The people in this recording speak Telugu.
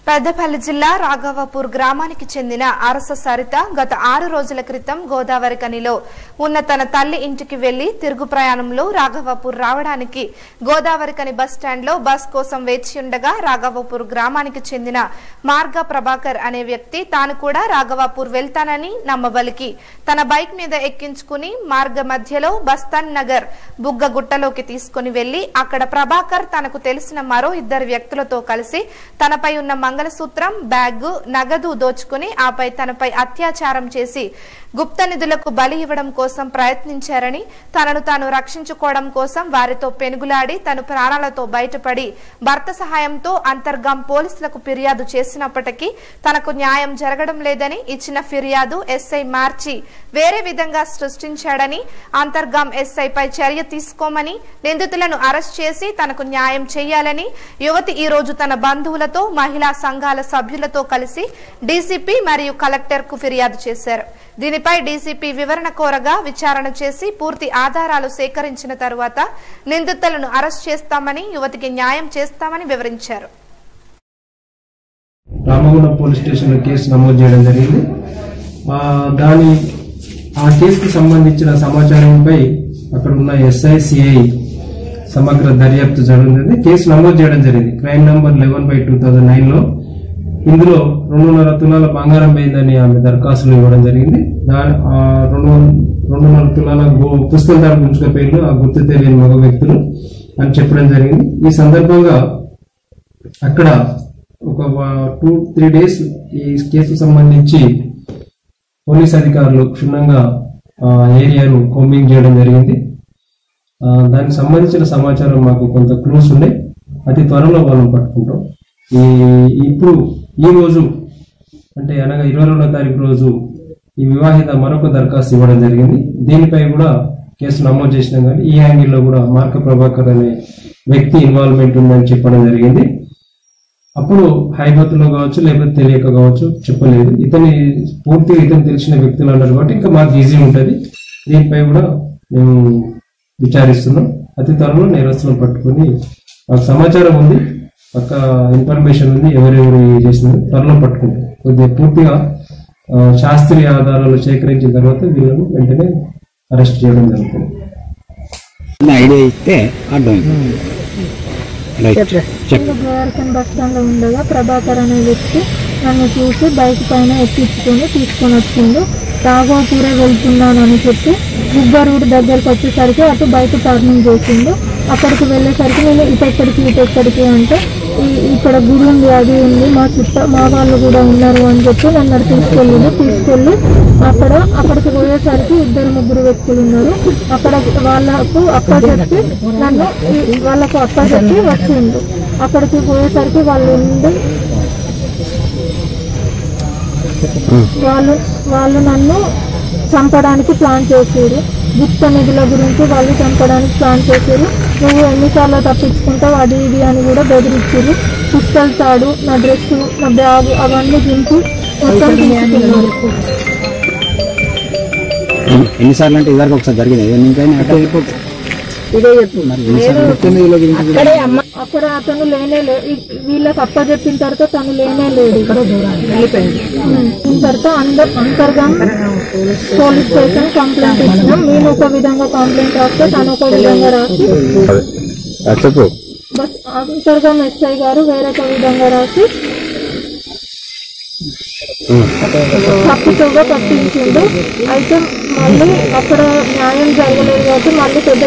పెద్దపల్లి జిల్లా రాఘవపూర్ గ్రామానికి చెందిన అరస సరిత గత 6 రోజుల క్రితం గోదావరి కనిలో ఉన్న తన తల్లి ఇంటికి వెళ్లి తిరుగు ప్రయాణంలో రాఘవపూర్ రావడానికి గోదావరి కని బస్ స్టాండ్ లో బస్ కోసం వేచి ఉండగా రాఘవపూర్ గ్రామానికి చెందిన మార్గ ప్రభాకర్ అనే వ్యక్తి తాను కూడా రాఘవపూర్ వెళ్తానని నమ్మబలికి తన బైక్ మీద ఎక్కించుకుని మార్గ మధ్యలో బస్తాన్ నగర్ బుగ్గ గుట్టలోకి తీసుకుని వెళ్లి అక్కడ ప్రభాకర్ తనకు తెలిసిన మరో 2 వ్యక్తులతో కలిసి తనపై ఉన్న మంగళసూత్రం బ్యాగ్ నగదు దోచుకుని ఆపై తనపై అత్యాచారం చేసి గుప్త నిధులకు బలి ఇవ్వడం కోసం ప్రయత్నించారని తనను తాను రక్షించుకోవడం కోసం వారితో పెనుగులాడి తను ప్రాణాలతో బయటపడి భర్త సహాయంతో అంతర్గాం పోలీసులకు ఫిర్యాదు చేసినప్పటికీ తనకు న్యాయం జరగడం లేదని ఇచ్చిన ఫిర్యాదు ఎస్ఐ మార్చి వేరే విధంగా సృష్టించాడని అంతర్గాం ఎస్ఐపై చర్య తీసుకోమని నిందితులను అరెస్ట్ చేసి తనకు న్యాయం చేయాలని యువతి ఈ రోజు తన బంధువులతో మహిళా సంఘాల సభ్యులతో కలిసి డీసీపీ మరియు కలెక్టర్ కు ఫిర్యాదు చేశారు. దీనిపై డీసీపీ వివరణ కోరగా విచారణ చేసి పూర్తి ఆధారాలు సేకరించిన తరువాత నిందితులను అరెస్ట్ చేస్తామని యువతికి న్యాయం చేస్తామని వివరించారు. రామగుండం పోలీస్ స్టేషన్ లో కేసు నమోదు చేయడం జరిగింది. ఆ కేసుకు సంబంధించిన సమాచారంపై అక్కడ ఉన్న ఎస్ఐ సిఐ సమగ్ర దర్యాప్తు జరిగింది. కేసు నమోదు చేయడం జరిగింది. క్రైమ్ నంబర్ 11/2009 లో ఇందులో 2.5 తులాల బంగారం పోయిందని ఆమె దరఖాస్తులు ఇవ్వడం జరిగింది. 2.5 తులాల పుస్తకం దాని ఉంచుకపోయిన ఆ గుర్తు తెలియని మగ వ్యక్తులు అని చెప్పడం జరిగింది. ఈ సందర్భంగా అక్కడ ఒక 2-3 డేస్ ఈ కేసు సంబంధించి పోలీస్ అధికారులు క్షుణ్ణంగా ఏరియాను కోంబింగ్ చేయడం జరిగింది. దానికి సంబంధించిన సమాచారం మాకు కొంత క్లూస్ ఉన్నాయి. అతి త్వరలో వాళ్ళని పట్టుకుంటాం. ఇప్పుడు ఈ రోజు అంటే అనగా 22వ తారీఖు రోజు ఈ వివాహిత మరొక దరఖాస్తు ఇవ్వడం జరిగింది. దీనిపై కూడా కేసు నమోదు చేసినాం. కానీ ఈ యాంగిల్లో కూడా మార్క ప్రభాకర్ అనే వ్యక్తి ఇన్వాల్వ్మెంట్ ఉందని చెప్పడం జరిగింది. అప్పుడు హైదరాబాద్లో కావచ్చు లేకపోతే తెలియక కావచ్చు చెప్పలేదు. పూర్తిగా ఇతను తెలిసిన వ్యక్తులు అన్నారు కాబట్టి ఇంకా మాకు ఈజీ ఉంటుంది. దీనిపై కూడా మేము విచారిస్తున్నాం. అతి త్వరలో నేరస్తులను పట్టుకుని మాకు సమాచారం ఉంది, పక్క ఇన్ఫర్మేషన్ ఉంది, ఎవరెవరు చేసినారు త్వరలో పట్టుకుంటాం. కొద్దిగా పూర్తిగా శాస్త్రీయ ఆధారాలు సేకరించిన తర్వాత వీళ్ళను వెంటనే అరెస్ట్ చేయడం జరుగుతుంది. ఐడియా ఇస్తే గోదావరికని బస్ స్టాండ్ లో ఉండగా ప్రభాకర్ అనే వ్యక్తి నన్ను చూసి బైక్ పైన ఎక్కించుకొని తీసుకొని వచ్చిండు. రాఘవపూరే వెళ్తున్నాను అని చెప్పి బుగ్గ రూట్ దగ్గరకు వచ్చేసరికి అటు బైక్ టర్నింగ్ చేసిండు. అక్కడికి వెళ్ళేసరికి నేను ఇటెక్కడికి అంటే ఇక్కడ గుడి ఉంది, అది ఉంది, మా వాళ్ళు కూడా ఉన్నారు అని చెప్పి నన్ను తీసుకెళ్ళి అక్కడికి పోయేసరికి 2-3 వ్యక్తులు ఉన్నారు. అక్కడ వాళ్ళకు అప్పచెప్పి వచ్చిండు. అక్కడికి పోయేసరికి వాళ్ళు నన్ను చంపడానికి ప్లాన్ చేసారు. గుప్త నిధుల గురించి వాళ్ళు చంపడానికి ప్లాన్ చేశారు. నువ్వు ఎన్నిసార్లు తప్పించుకుంటావు అది ఇది అని కూడా బెదిరించారు. పిస్టల్ తాడు, నా డ్రెస్, నా బ్యాగ్ అవన్నీ దింపి మొత్తం తీసుకున్నారు. ఎన్నిసార్లు అంటే ఇదివరకు ఒకసారి జరిగింది. అక్కడ అతను లేనే లేదు. వీళ్ళకి అప్పచెప్పిన తర్వాత తను లేనే లేడు. తర్వాత అంతర్గాం పోలీస్ స్టేషన్ కంప్లైంట్ ఇచ్చినాం. నేను ఒక విధంగా కంప్లైంట్ రాస్తే తను ఒక విధంగా రాసి బస్ అంతర్గాం ఎస్ఐ గారు వేరొక విధంగా రాసి తప్పుగా పట్టించిండు. అయితే మళ్ళీ అక్కడ న్యాయం జరగలేదు కాబట్టి మళ్ళీ పెద్ద